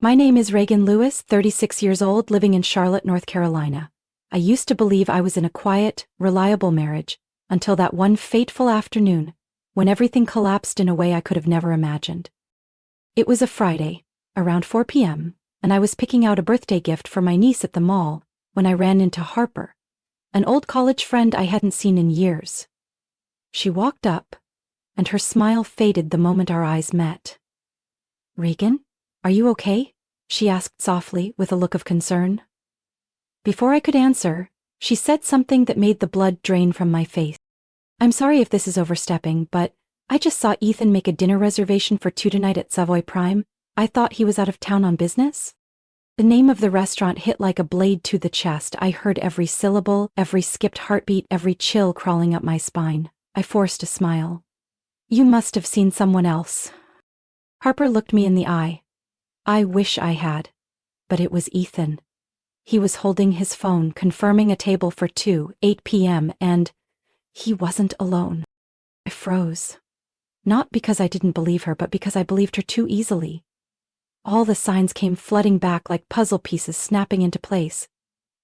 My name is Reagan Lewis, 36 years old, living in Charlotte, North Carolina. I used to believe I was in a quiet, reliable marriage, until that one fateful afternoon, when everything collapsed in a way I could have never imagined. It was a Friday, around 4 p.m., and I was picking out a birthday gift for my niece at the mall when I ran into Harper, an old college friend I hadn't seen in years. She walked up, and her smile faded the moment our eyes met. "Reagan, are you okay?" she asked softly with a look of concern. Before I could answer, she said something that made the blood drain from my face. "I'm sorry if this is overstepping, but I just saw Ethan make a dinner reservation for 2 tonight at Savoy Prime. I thought he was out of town on business." The name of the restaurant hit like a blade to the chest. I heard every syllable, every skipped heartbeat, every chill crawling up my spine. I forced a smile. "You must have seen someone else." Harper looked me in the eye. I wish I had. But it was Ethan. He was holding his phone, confirming a table for 2, 8 p.m., and he wasn't alone. I froze. Not because I didn't believe her, but because I believed her too easily. All the signs came flooding back like puzzle pieces snapping into place.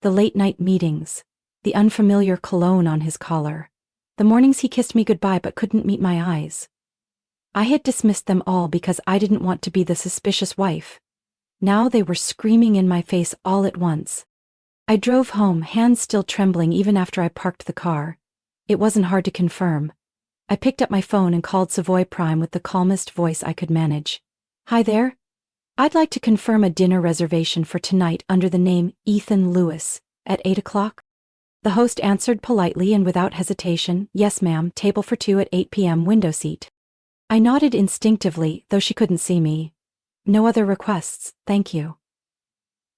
The late-night meetings, the unfamiliar cologne on his collar, the mornings he kissed me goodbye but couldn't meet my eyes. I had dismissed them all because I didn't want to be the suspicious wife. Now they were screaming in my face all at once. I drove home, hands still trembling even after I parked the car. It wasn't hard to confirm. I picked up my phone and called Savoy Prime with the calmest voice I could manage. "Hi there. I'd like to confirm a dinner reservation for tonight under the name Ethan Lewis at 8 o'clock. The host answered politely and without hesitation, "Yes, ma'am, table for 2 at 8 p.m., window seat." I nodded instinctively, though she couldn't see me. "No other requests, thank you."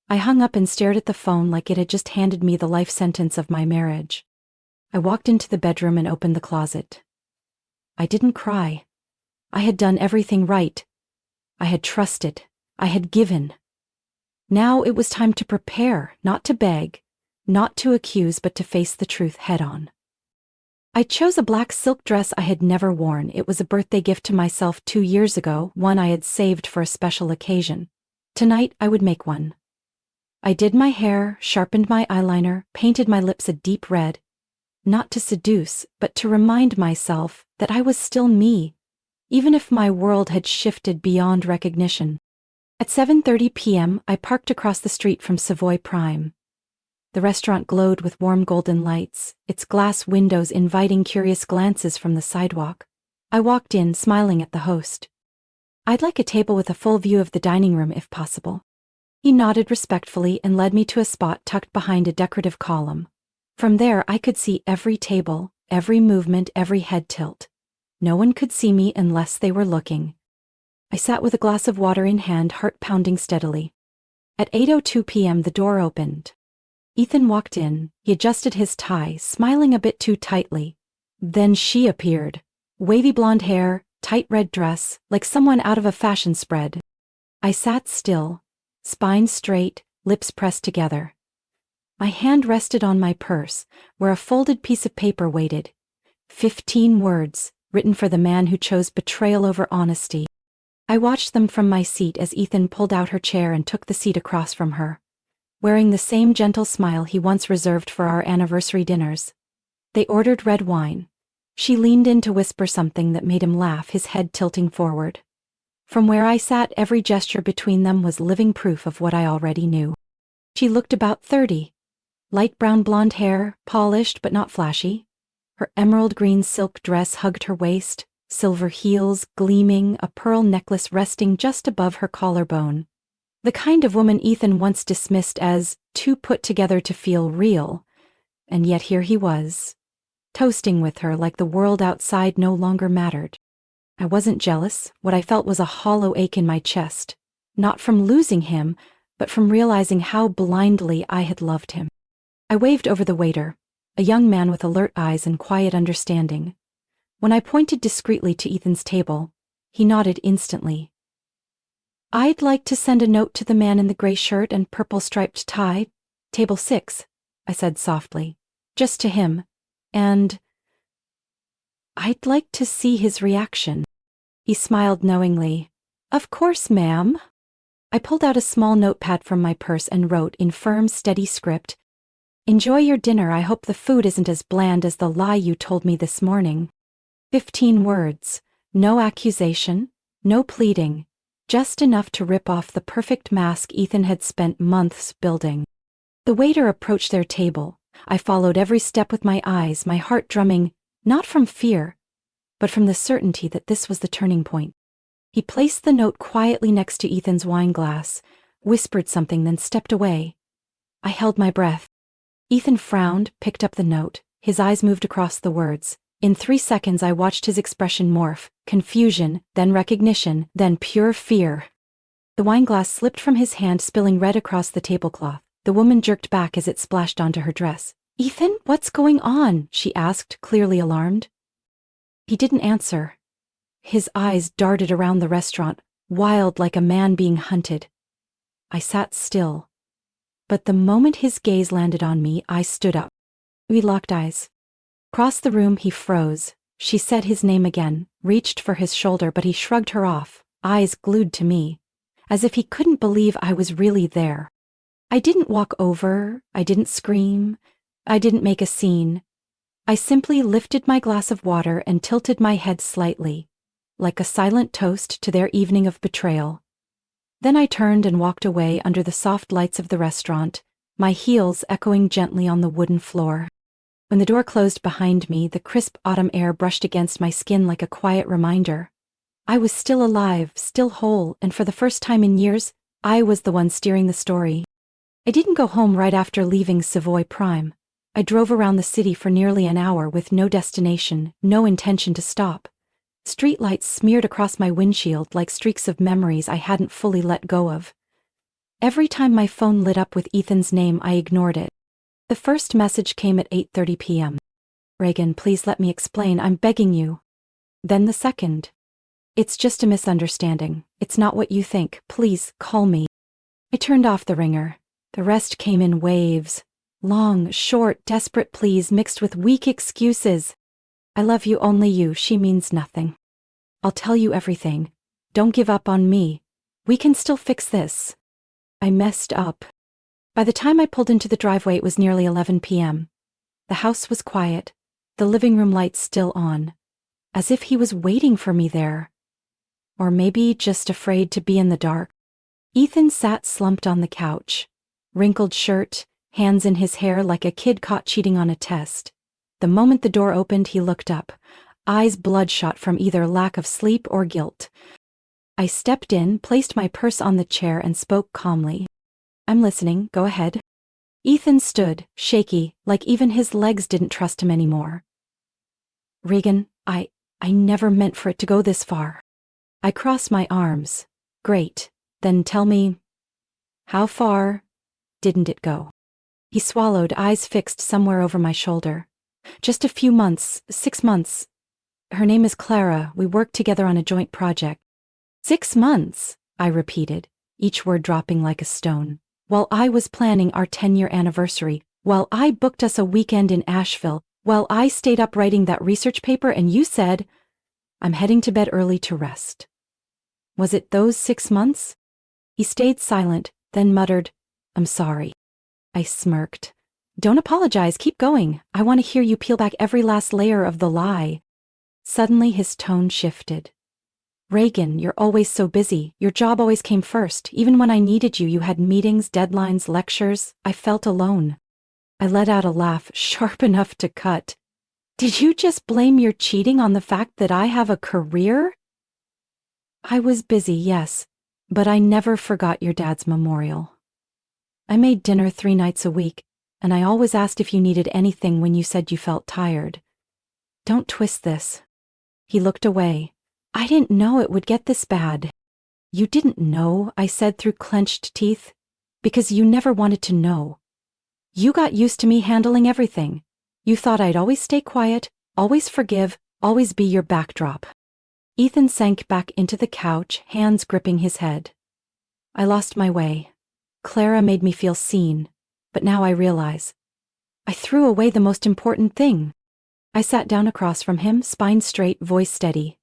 I hung up and stared at the phone like it had just handed me the life sentence of my marriage. I walked into the bedroom and opened the closet. I didn't cry. I had done everything right. I had trusted. I had given. Now it was time to prepare, not to beg, not to accuse, but to face the truth head-on. I chose a black silk dress I had never worn. It was a birthday gift to myself 2 years ago, one I had saved for a special occasion. Tonight I would make one. I did my hair, sharpened my eyeliner, painted my lips a deep red, not to seduce, but to remind myself that I was still me, even if my world had shifted beyond recognition. At 7:30 p.m., I parked across the street from Savoy Prime. The restaurant glowed with warm golden lights, its glass windows inviting curious glances from the sidewalk. I walked in, smiling at the host. "I'd like a table with a full view of the dining room if possible." He nodded respectfully and led me to a spot tucked behind a decorative column. From there I could see every table, every movement, every head tilt. No one could see me unless they were looking. I sat with a glass of water in hand, heart pounding steadily. At 8:02 p.m. the door opened. Ethan walked in. He adjusted his tie, smiling a bit too tightly. Then she appeared. Wavy blonde hair, tight red dress, like someone out of a fashion spread. I sat still, spine straight, lips pressed together. My hand rested on my purse, where a folded piece of paper waited. 15 words, written for the man who chose betrayal over honesty. I watched them from my seat as Ethan pulled out her chair and took the seat across from her, wearing the same gentle smile he once reserved for our anniversary dinners. They ordered red wine. She leaned in to whisper something that made him laugh, his head tilting forward. From where I sat, every gesture between them was living proof of what I already knew. She looked about 30. Light brown blonde hair, polished but not flashy. Her emerald green silk dress hugged her waist, silver heels gleaming, a pearl necklace resting just above her collarbone. The kind of woman Ethan once dismissed as too put together to feel real, and yet here he was, toasting with her like the world outside no longer mattered. I wasn't jealous. What I felt was a hollow ache in my chest, not from losing him, but from realizing how blindly I had loved him. I waved over the waiter, a young man with alert eyes and quiet understanding. When I pointed discreetly to Ethan's table, he nodded instantly. "I'd like to send a note to the man in the gray shirt and purple striped tie, table 6, I said softly, "just to him, and I'd like to see his reaction." He smiled knowingly. "Of course, ma'am." I pulled out a small notepad from my purse and wrote in firm, steady script, "Enjoy your dinner. I hope the food isn't as bland as the lie you told me this morning." 15 words. No accusation, no pleading, just enough to rip off the perfect mask Ethan had spent months building. The waiter approached their table. I followed every step with my eyes, my heart drumming, not from fear, but from the certainty that this was the turning point. He placed the note quietly next to Ethan's wine glass, whispered something, then stepped away. I held my breath. Ethan frowned, picked up the note. His eyes moved across the words. In 3 seconds I watched his expression morph, confusion, then recognition, then pure fear. The wine glass slipped from his hand, spilling red across the tablecloth. The woman jerked back as it splashed onto her dress. "Ethan, what's going on?" she asked, clearly alarmed. He didn't answer. His eyes darted around the restaurant, wild like a man being hunted. I sat still. But the moment his gaze landed on me, I stood up. We locked eyes. Across the room he froze. She said his name again, reached for his shoulder, but he shrugged her off, eyes glued to me, as if he couldn't believe I was really there. I didn't walk over, I didn't scream, I didn't make a scene. I simply lifted my glass of water and tilted my head slightly, like a silent toast to their evening of betrayal. Then I turned and walked away under the soft lights of the restaurant, my heels echoing gently on the wooden floor. When the door closed behind me, the crisp autumn air brushed against my skin like a quiet reminder. I was still alive, still whole, and for the first time in years, I was the one steering the story. I didn't go home right after leaving Savoy Prime. I drove around the city for nearly an hour with no destination, no intention to stop. Streetlights smeared across my windshield like streaks of memories I hadn't fully let go of. Every time my phone lit up with Ethan's name, I ignored it. The first message came at 8:30 p.m. "Reagan, please let me explain, I'm begging you." Then the second. "It's just a misunderstanding. It's not what you think. Please, call me." I turned off the ringer. The rest came in waves. Long, short, desperate pleas mixed with weak excuses. "I love you, only you. She means nothing. I'll tell you everything. Don't give up on me. We can still fix this." I messed up. By the time I pulled into the driveway, it was nearly 11 p.m. The house was quiet, the living room lights still on, as if he was waiting for me there. Or maybe just afraid to be in the dark. Ethan sat slumped on the couch, wrinkled shirt, hands in his hair like a kid caught cheating on a test. The moment the door opened, he looked up, eyes bloodshot from either lack of sleep or guilt. I stepped in, placed my purse on the chair, and spoke calmly. "I'm listening, go ahead." Ethan stood, shaky, like even his legs didn't trust him anymore. "Reagan, I never meant for it to go this far." I crossed my arms. "Great, then tell me, how far didn't it go?" He swallowed, eyes fixed somewhere over my shoulder. "Just a few months, 6 months. Her name is Clara. We worked together on a joint project." 6 months, I repeated, each word dropping like a stone. "While I was planning our 10-year anniversary, while I booked us a weekend in Asheville, while I stayed up writing that research paper, and you said, 'I'm heading to bed early to rest.' Was it those 6 months?" He stayed silent, then muttered, "I'm sorry." I smirked. "Don't apologize, keep going. I want to hear you peel back every last layer of the lie." Suddenly his tone shifted. "Reagan, you're always so busy. Your job always came first. Even when I needed you, you had meetings, deadlines, lectures. I felt alone." I let out a laugh, sharp enough to cut. "Did you just blame your cheating on the fact that I have a career?" "I was busy, yes, but I never forgot your dad's memorial. I made dinner 3 nights a week, and I always asked if you needed anything when you said you felt tired. Don't twist this." He looked away. "I didn't know it would get this bad." "You didn't know," I said through clenched teeth, "because you never wanted to know. You got used to me handling everything. You thought I'd always stay quiet, always forgive, always be your backdrop." Ethan sank back into the couch, hands gripping his head. I lost my way. Clara made me feel seen, but now I realize. I threw away the most important thing. I sat down across from him, spine straight, voice steady.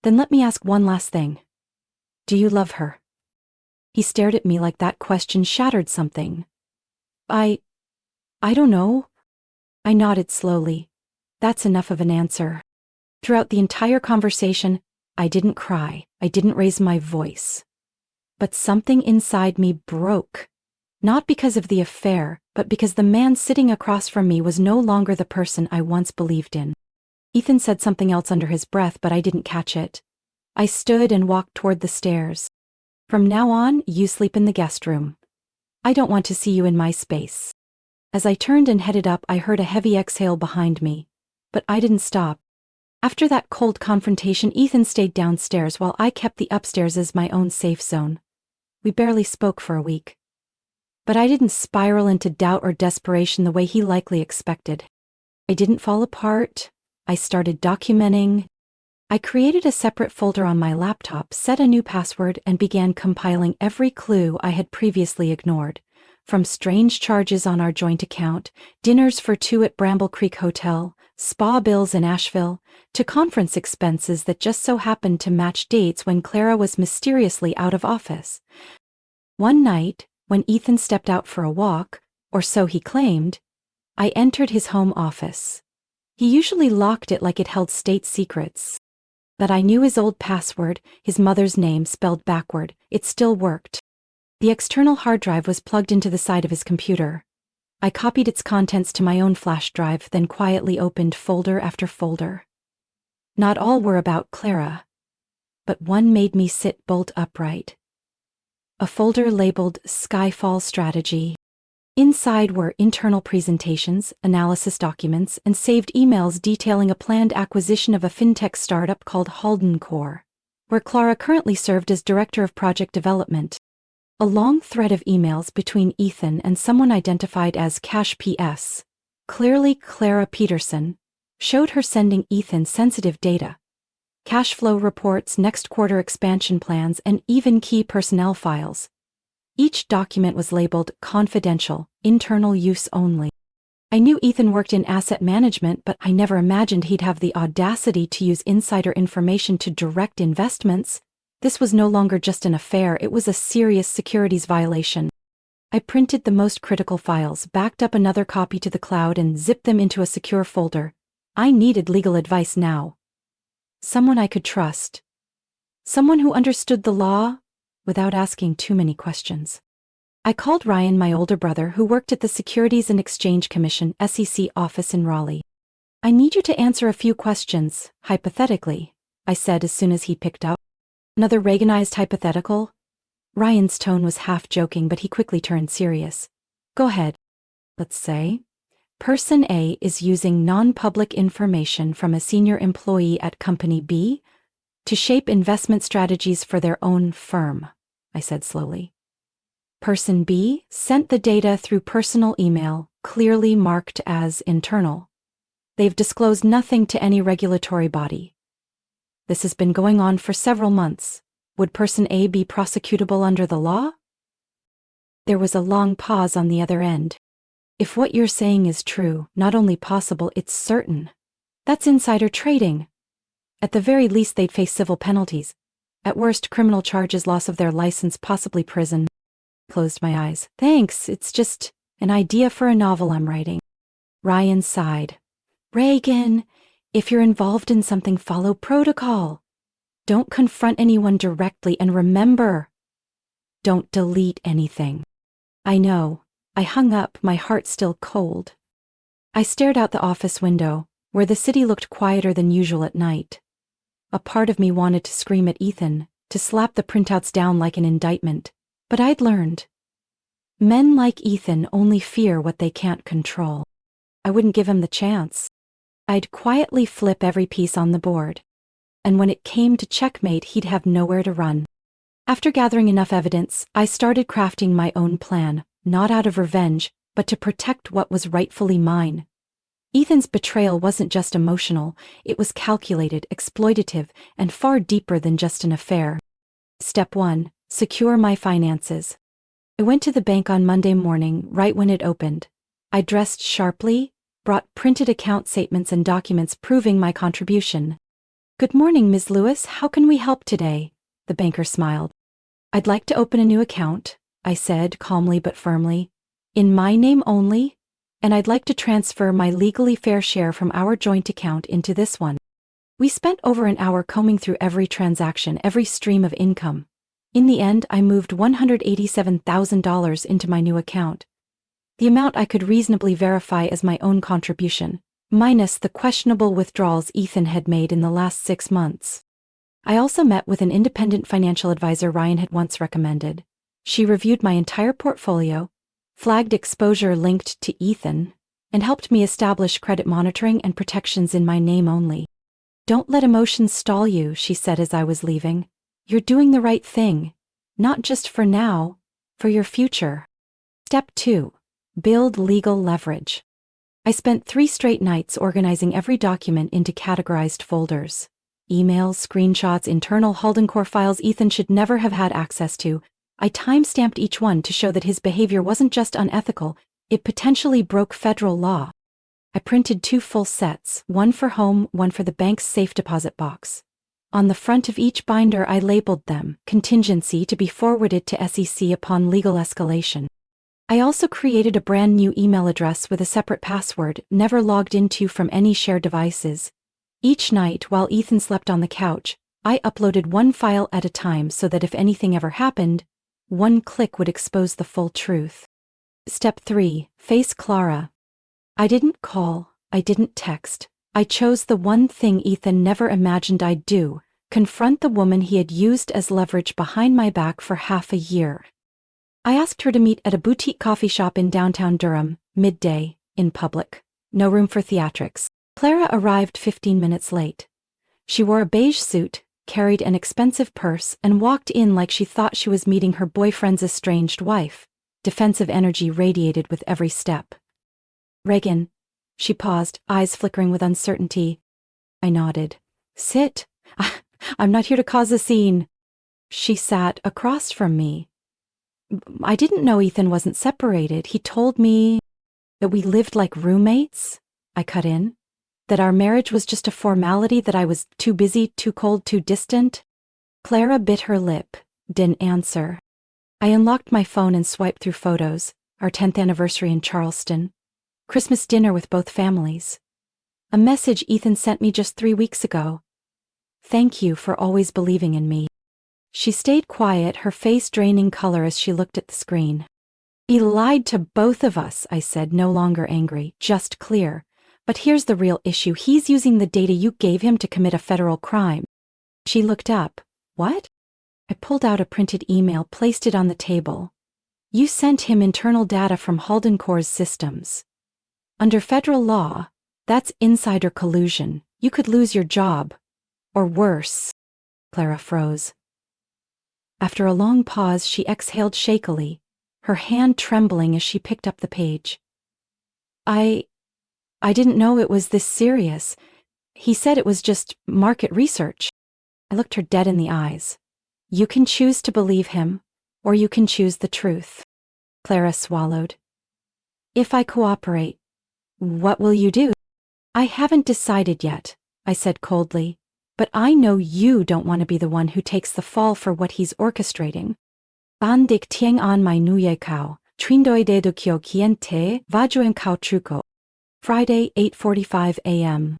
"Then let me ask one last thing. Do you love her?" He stared at me like that question shattered something. I don't know. I nodded slowly. That's enough of an answer. Throughout the entire conversation, I didn't cry, I didn't raise my voice. But something inside me broke. Not because of the affair, but because the man sitting across from me was no longer the person I once believed in. Ethan said something else under his breath, but I didn't catch it. I stood and walked toward the stairs. From now on, you sleep in the guest room. I don't want to see you in my space. As I turned and headed up, I heard a heavy exhale behind me. But I didn't stop. After that cold confrontation, Ethan stayed downstairs while I kept the upstairs as my own safe zone. We barely spoke for a week. But I didn't spiral into doubt or desperation the way he likely expected. I didn't fall apart. I started documenting. I created a separate folder on my laptop, set a new password, and began compiling every clue I had previously ignored. From strange charges on our joint account, dinners for two at Bramble Creek Hotel, spa bills in Asheville, to conference expenses that just so happened to match dates when Clara was mysteriously out of office. One night, when Ethan stepped out for a walk, or so he claimed, I entered his home office. He usually locked it like it held state secrets. But I knew his old password, his mother's name spelled backward. It still worked. The external hard drive was plugged into the side of his computer. I copied its contents to my own flash drive, then quietly opened folder after folder. Not all were about Clara, but one made me sit bolt upright. A folder labeled Skyfall Strategy. Inside were internal presentations, analysis documents, and saved emails detailing a planned acquisition of a fintech startup called Halden Core, where Clara currently served as Director of Project Development. A long thread of emails between Ethan and someone identified as Cash PS, clearly Clara Peterson, showed her sending Ethan sensitive data. Cash flow reports, next quarter expansion plans, and even key personnel files. Each document was labeled confidential, internal use only. I knew Ethan worked in asset management, but I never imagined he'd have the audacity to use insider information to direct investments. This was no longer just an affair, it was a serious securities violation. I printed the most critical files, backed up another copy to the cloud, and zipped them into a secure folder. I needed legal advice now. Someone I could trust. Someone who understood the law without asking too many questions. I called Ryan, my older brother, who worked at the Securities and Exchange Commission (SEC) office in Raleigh. I need you to answer a few questions, hypothetically, I said as soon as he picked up. Another Reaganized hypothetical? Ryan's tone was half joking, but he quickly turned serious. Go ahead. Let's say, Person A is using non-public information from a senior employee at Company B to shape investment strategies for their own firm, I said slowly. Person B sent the data through personal email, clearly marked as internal. They've disclosed nothing to any regulatory body. This has been going on for several months. Would Person A be prosecutable under the law? There was a long pause on the other end. If what you're saying is true, not only possible, it's certain. That's insider trading. At the very least, they'd face civil penalties. At worst, criminal charges, loss of their license, possibly prison. Closed my eyes. Thanks, it's just an idea for a novel I'm writing. Ryan sighed. Reagan, if you're involved in something, follow protocol. Don't confront anyone directly, and remember, don't delete anything. I know. I hung up, my heart still cold. I stared out the office window, where the city looked quieter than usual at night. A part of me wanted to scream at Ethan, to slap the printouts down like an indictment, but I'd learned. Men like Ethan only fear what they can't control. I wouldn't give him the chance. I'd quietly flip every piece on the board, and when it came to checkmate, he'd have nowhere to run. After gathering enough evidence, I started crafting my own plan, not out of revenge, but to protect what was rightfully mine. Ethan's betrayal wasn't just emotional, it was calculated, exploitative, and far deeper than just an affair. Step 1. Secure my finances. I went to the bank on Monday morning, right when it opened. I dressed sharply, brought printed account statements and documents proving my contribution. Good morning, Ms. Lewis. How can we help today? The banker smiled. I'd like to open a new account, I said calmly but firmly. In my name only, and I'd like to transfer my legally fair share from our joint account into this one. We spent over an hour combing through every transaction, every stream of income. In the end, I moved $187,000 into my new account, the amount I could reasonably verify as my own contribution, minus the questionable withdrawals Ethan had made in the last 6 months. I also met with an independent financial advisor Ryan had once recommended. She reviewed my entire portfolio, flagged exposure linked to Ethan, and helped me establish credit monitoring and protections in my name only. Don't let emotions stall you, she said as I was leaving. You're doing the right thing, not just for now, for your future. Step 2. Build legal leverage. I spent 3 straight nights organizing every document into categorized folders. Emails, screenshots, internal Haldencore files Ethan should never have had access to. I time-stamped each one to show that his behavior wasn't just unethical, it potentially broke federal law. I printed 2 full sets, one for home, one for the bank's safe deposit box. On the front of each binder I labeled them, contingency to be forwarded to SEC upon legal escalation. I also created a brand new email address with a separate password, never logged into from any shared devices. Each night while Ethan slept on the couch, I uploaded one file at a time so that if anything ever happened, one click would expose the full truth. Step 3. Face Clara. I didn't call, I didn't text. I chose the one thing Ethan never imagined I'd do, confront the woman he had used as leverage behind my back for half a year. I asked her to meet at a boutique coffee shop in downtown Durham, midday, in public. No room for theatrics. Clara arrived 15 minutes late. She wore a beige suit, carried an expensive purse, and walked in like she thought she was meeting her boyfriend's estranged wife. Defensive energy radiated with every step. Reagan. She paused, eyes flickering with uncertainty. I nodded. Sit. I'm not here to cause a scene. She sat across from me. I didn't know Ethan wasn't separated. He told me that we lived like roommates. I cut in. That our marriage was just a formality, that I was too busy, too cold, too distant. Clara bit her lip, didn't answer. I unlocked my phone and swiped through photos. Our 10th anniversary in Charleston. Christmas dinner with both families. A message Ethan sent me just 3 weeks ago. Thank you for always believing in me. She stayed quiet, her face draining color as she looked at the screen. He lied to both of us, I said, no longer angry, just clear. But here's the real issue. He's using the data you gave him to commit a federal crime. She looked up. What? I pulled out a printed email, placed it on the table. You sent him internal data from Haldencore's systems. Under federal law, that's insider collusion. You could lose your job. Or worse. Clara froze. After a long pause, she exhaled shakily, her hand trembling as she picked up the page. I didn't know it was this serious. He said it was just market research. I looked her dead in the eyes. You can choose to believe him, or you can choose the truth. Clara swallowed. If I cooperate, what will you do? I haven't decided yet, I said coldly, but I know you don't want to be the one who takes the fall for what he's orchestrating. Bandik tieng an mai nuye kao, trindoi de do kyo kien te, vajuen kao truko. Friday, 8:45 a.m.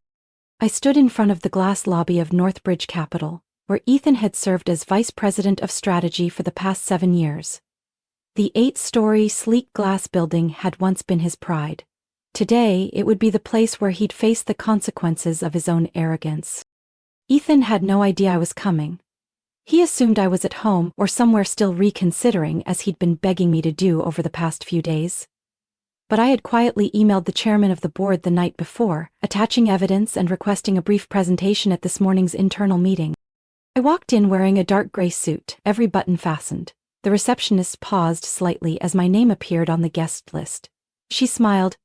I stood in front of the glass lobby of Northbridge Capital, where Ethan had served as vice president of strategy for the past 7 years. The 8-story, sleek glass building had once been his pride. Today, it would be the place where he'd face the consequences of his own arrogance. Ethan had no idea I was coming. He assumed I was at home or somewhere still reconsidering, as he'd been begging me to do over the past few days. But I had quietly emailed the chairman of the board the night before, attaching evidence and requesting a brief presentation at this morning's internal meeting. I walked in wearing a dark gray suit, every button fastened. The receptionist paused slightly as my name appeared on the guest list. She smiled.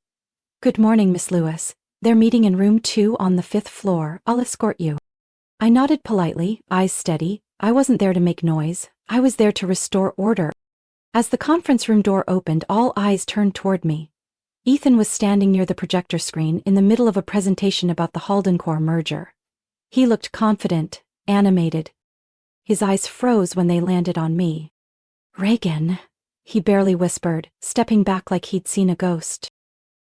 Good morning, Miss Lewis. They're meeting in room 2 on the 5th floor. I'll escort you. I nodded politely, eyes steady. I wasn't there to make noise. I was there to restore order. As the conference room door opened, all eyes turned toward me. Ethan was standing near the projector screen in the middle of a presentation about the Haldencore merger. He looked confident, animated. His eyes froze when they landed on me. Reagan, he barely whispered, stepping back like he'd seen a ghost.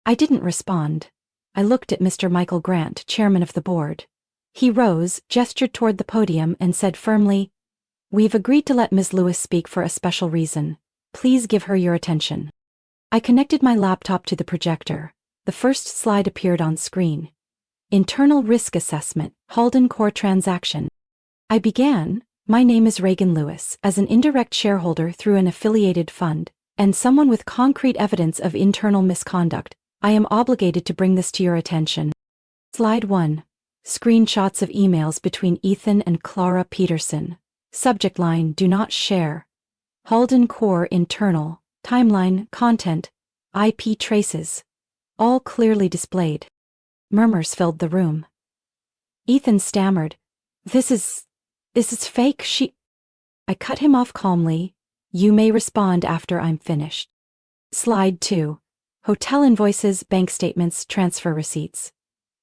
I didn't respond. I looked at Mr. Michael Grant, chairman of the board. He rose, gestured toward the podium, and said firmly, "We've agreed to let Ms. Lewis speak for a special reason. Please give her your attention." I connected my laptop to the projector. The first slide appeared on screen. Internal Risk Assessment, Halden Core Transaction. I began, "My name is Reagan Lewis, as an indirect shareholder through an affiliated fund, and someone with concrete evidence of internal misconduct. I am obligated to bring this to your attention." Slide 1. Screenshots of emails between Ethan and Clara Peterson. Subject line, "Do not share." Halden Core Internal. Timeline, content, IP traces. All clearly displayed. Murmurs filled the room. Ethan stammered, This is fake, I cut him off calmly. "You may respond after I'm finished." Slide 2. Hotel invoices, bank statements, transfer receipts.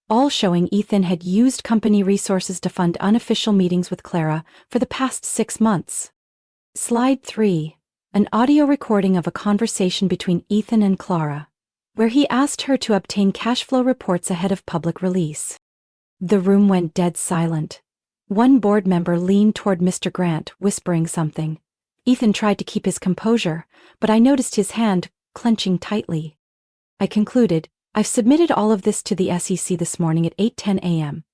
All showing Ethan had used company resources to fund unofficial meetings with Clara for the past 6 months. Slide 3. An audio recording of a conversation between Ethan and Clara, where he asked her to obtain cash flow reports ahead of public release. The room went dead silent. One board member leaned toward Mr. Grant, whispering something. Ethan tried to keep his composure, but I noticed his hand clenching tightly. I concluded, "I've submitted all of this to the SEC this morning at 8:10 a.m.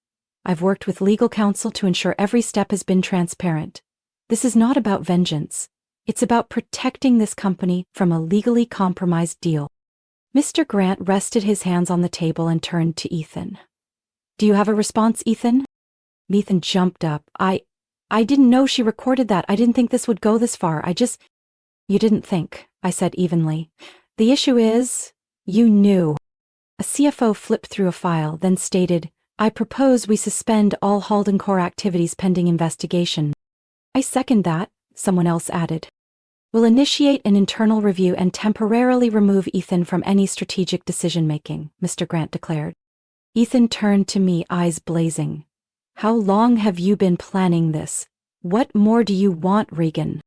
I've worked with legal counsel to ensure every step has been transparent. This is not about vengeance. It's about protecting this company from a legally compromised deal." Mr. Grant rested his hands on the table and turned to Ethan. "Do you have a response, Ethan?" Ethan jumped up. I didn't know she recorded that. I didn't think this would go this far. You didn't think," I said evenly. "The issue is, you knew." A CFO flipped through a file, then stated, "I propose we suspend all Halden Core activities pending investigation." "I second that," someone else added. "We'll initiate an internal review and temporarily remove Ethan from any strategic decision-making," Mr. Grant declared. Ethan turned to me, eyes blazing. "How long have you been planning this? What more do you want, Reagan?"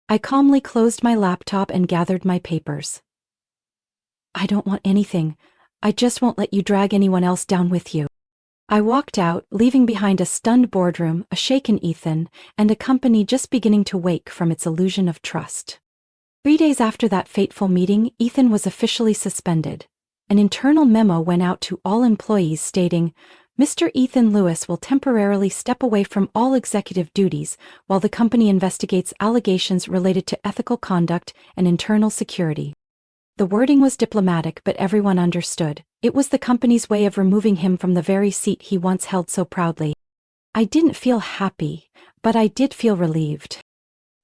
I calmly closed my laptop and gathered my papers. "I don't want anything. I just won't let you drag anyone else down with you." I walked out, leaving behind a stunned boardroom, a shaken Ethan, and a company just beginning to wake from its illusion of trust. 3 days after that fateful meeting, Ethan was officially suspended. An internal memo went out to all employees stating, "Mr. Ethan Lewis will temporarily step away from all executive duties while the company investigates allegations related to ethical conduct and internal security." The wording was diplomatic, but everyone understood. It was the company's way of removing him from the very seat he once held so proudly. I didn't feel happy, but I did feel relieved.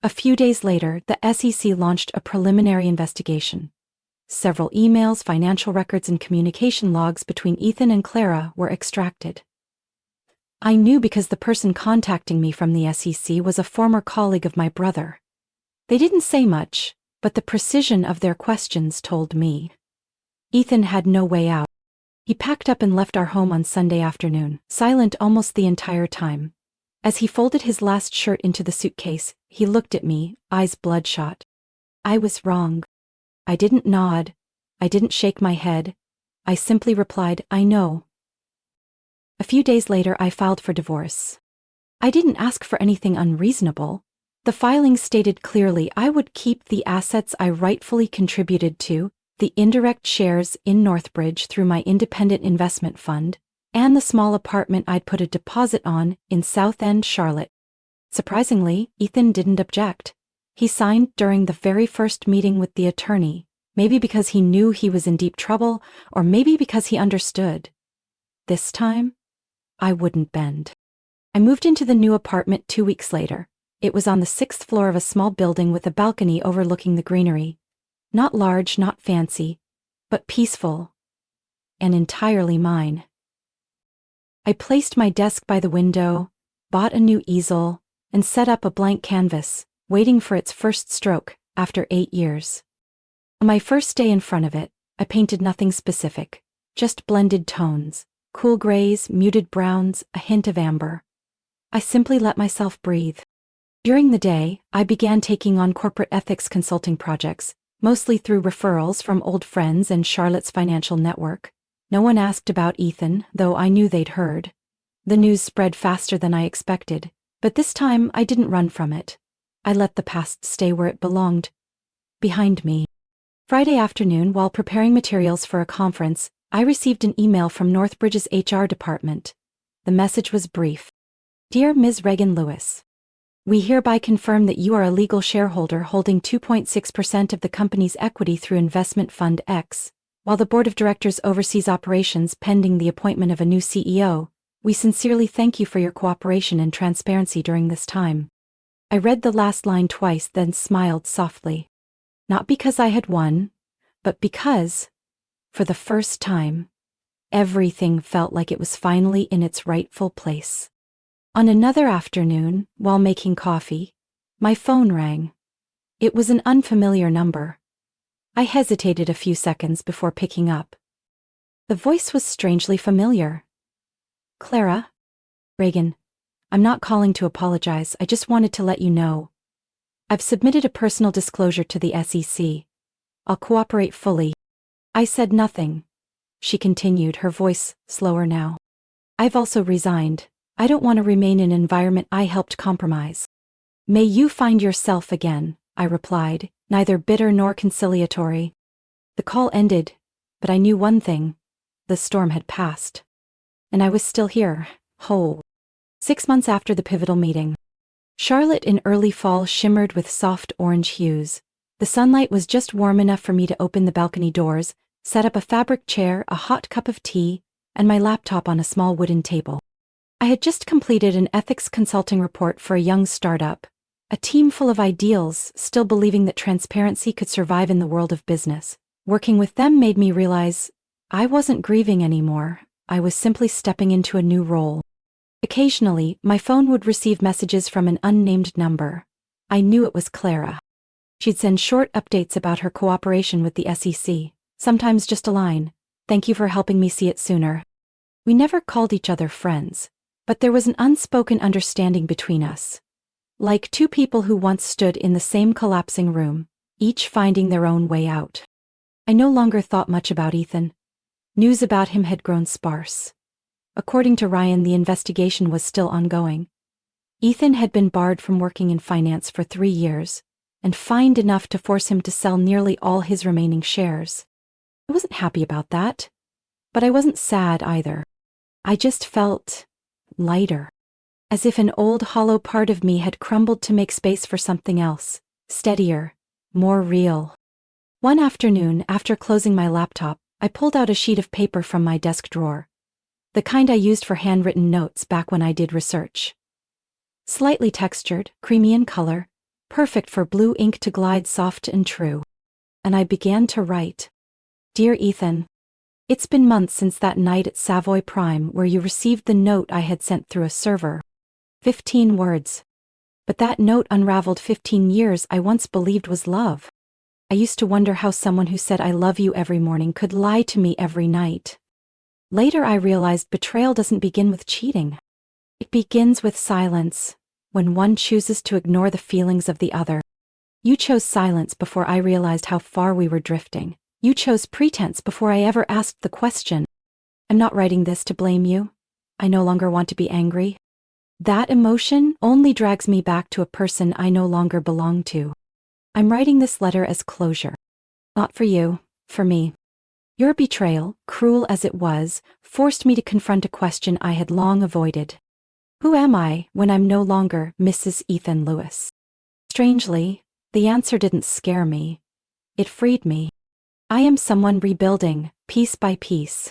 A few days later, the SEC launched a preliminary investigation. Several emails, financial records, and communication logs between Ethan and Clara were extracted. I knew because the person contacting me from the SEC was a former colleague of my brother. They didn't say much, but the precision of their questions told me. Ethan had no way out. He packed up and left our home on Sunday afternoon, silent almost the entire time. As he folded his last shirt into the suitcase, he looked at me, eyes bloodshot. I was wrong. I didn't nod. I didn't shake my head. I simply replied, "I know." A few days later, I filed for divorce. I didn't ask for anything unreasonable. The filing stated clearly I would keep the assets I rightfully contributed to, the indirect shares in Northbridge through my independent investment fund, and the small apartment I'd put a deposit on in South End, Charlotte. Surprisingly, Ethan didn't object. He signed during the very first meeting with the attorney, maybe because he knew he was in deep trouble, or maybe because he understood. This time, I wouldn't bend. I moved into the new apartment 2 weeks later. It was on the 6th floor of a small building with a balcony overlooking the greenery. Not large, not fancy, but peaceful, and entirely mine. I placed my desk by the window, bought a new easel, and set up a blank canvas, waiting for its first stroke after 8 years. On my first day in front of it, I painted nothing specific, just blended tones, cool grays, muted browns, a hint of amber. I simply let myself breathe. During the day, I began taking on corporate ethics consulting projects, mostly through referrals from old friends and Charlotte's financial network. No one asked about Ethan, though I knew they'd heard. The news spread faster than I expected, but this time I didn't run from it. I let the past stay where it belonged. Behind me. Friday afternoon, while preparing materials for a conference, I received an email from Northbridge's HR department. The message was brief. Dear Ms. Regan Lewis, we hereby confirm that you are a legal shareholder holding 2.6% of the company's equity through Investment Fund X. While the board of directors oversees operations pending the appointment of a new CEO, we sincerely thank you for your cooperation and transparency during this time. I read the last line twice, then smiled softly. Not because I had won, but because, for the first time, everything felt like it was finally in its rightful place. On another afternoon, while making coffee, my phone rang. It was an unfamiliar number. I hesitated a few seconds before picking up. The voice was strangely familiar. Clara? Regan, I'm not calling to apologize, I just wanted to let you know. I've submitted a personal disclosure to the SEC. I'll cooperate fully. I said nothing. She continued, her voice slower now. I've also resigned. I don't want to remain in an environment I helped compromise. May you find yourself again, I replied, neither bitter nor conciliatory. The call ended, but I knew one thing. The storm had passed. And I was still here, whole. 6 months after the pivotal meeting. Charlotte in early fall shimmered with soft orange hues. The sunlight was just warm enough for me to open the balcony doors, set up a fabric chair, a hot cup of tea, and my laptop on a small wooden table. I had just completed an ethics consulting report for a young startup, a team full of ideals, still believing that transparency could survive in the world of business. Working with them made me realize I wasn't grieving anymore. I was simply stepping into a new role. Occasionally, my phone would receive messages from an unnamed number. I knew it was Clara. She'd send short updates about her cooperation with the SEC, sometimes just a line, "Thank you for helping me see it sooner." We never called each other friends, but there was an unspoken understanding between us. Like two people who once stood in the same collapsing room, each finding their own way out. I no longer thought much about Ethan. News about him had grown sparse. According to Ryan, the investigation was still ongoing. Ethan had been barred from working in finance for 3 years, and fined enough to force him to sell nearly all his remaining shares. I wasn't happy about that, but I wasn't sad either. I just felt lighter, as if an old hollow part of me had crumbled to make space for something else, steadier, more real. One afternoon, after closing my laptop, I pulled out a sheet of paper from my desk drawer. The kind I used for handwritten notes back when I did research. Slightly textured, creamy in color, perfect for blue ink to glide soft and true. And I began to write. Dear Ethan, it's been months since that night at Savoy Prime where you received the note I had sent through a server. 15 words. But that note unraveled 15 years I once believed was love. I used to wonder how someone who said I love you every morning could lie to me every night. Later I realized betrayal doesn't begin with cheating. It begins with silence, when one chooses to ignore the feelings of the other. You chose silence before I realized how far we were drifting. You chose pretense before I ever asked the question. I'm not writing this to blame you. I no longer want to be angry. That emotion only drags me back to a person I no longer belong to. I'm writing this letter as closure. Not for you, for me. Your betrayal, cruel as it was, forced me to confront a question I had long avoided. Who am I when I'm no longer Mrs. Ethan Lewis? Strangely, the answer didn't scare me. It freed me. I am someone rebuilding, piece by piece.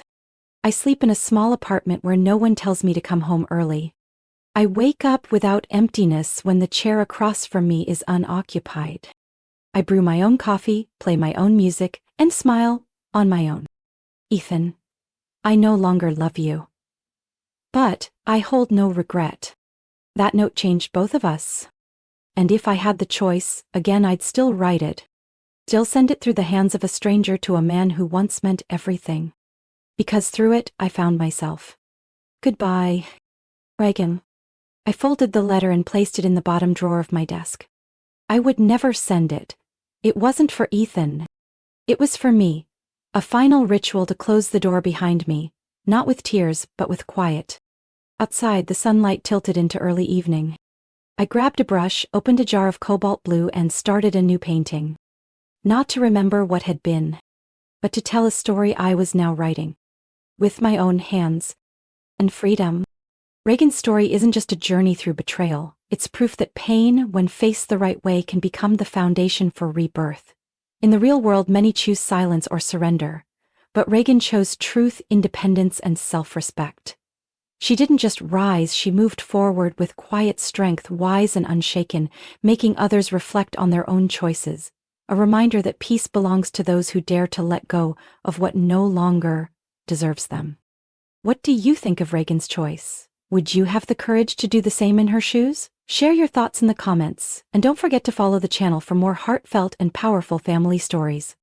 I sleep in a small apartment where no one tells me to come home early. I wake up without emptiness when the chair across from me is unoccupied. I brew my own coffee, play my own music, and smile on my own. Ethan, I no longer love you. But I hold no regret. That note changed both of us. And if I had the choice, again I'd still write it. Still send it through the hands of a stranger to a man who once meant everything. Because through it, I found myself. Goodbye, Regan. I folded the letter and placed it in the bottom drawer of my desk. I would never send it. It wasn't for Ethan. It was for me. A final ritual to close the door behind me, not with tears, but with quiet. Outside, the sunlight tilted into early evening. I grabbed a brush, opened a jar of cobalt blue, and started a new painting. Not to remember what had been, but to tell a story I was now writing. With my own hands. And freedom. Reagan's story isn't just a journey through betrayal, it's proof that pain, when faced the right way, can become the foundation for rebirth. In the real world, many choose silence or surrender, but Reagan chose truth, independence, and self-respect. She didn't just rise, she moved forward with quiet strength, wise and unshaken, making others reflect on their own choices, a reminder that peace belongs to those who dare to let go of what no longer deserves them. What do you think of Reagan's choice? Would you have the courage to do the same in her shoes? Share your thoughts in the comments, and don't forget to follow the channel for more heartfelt and powerful family stories.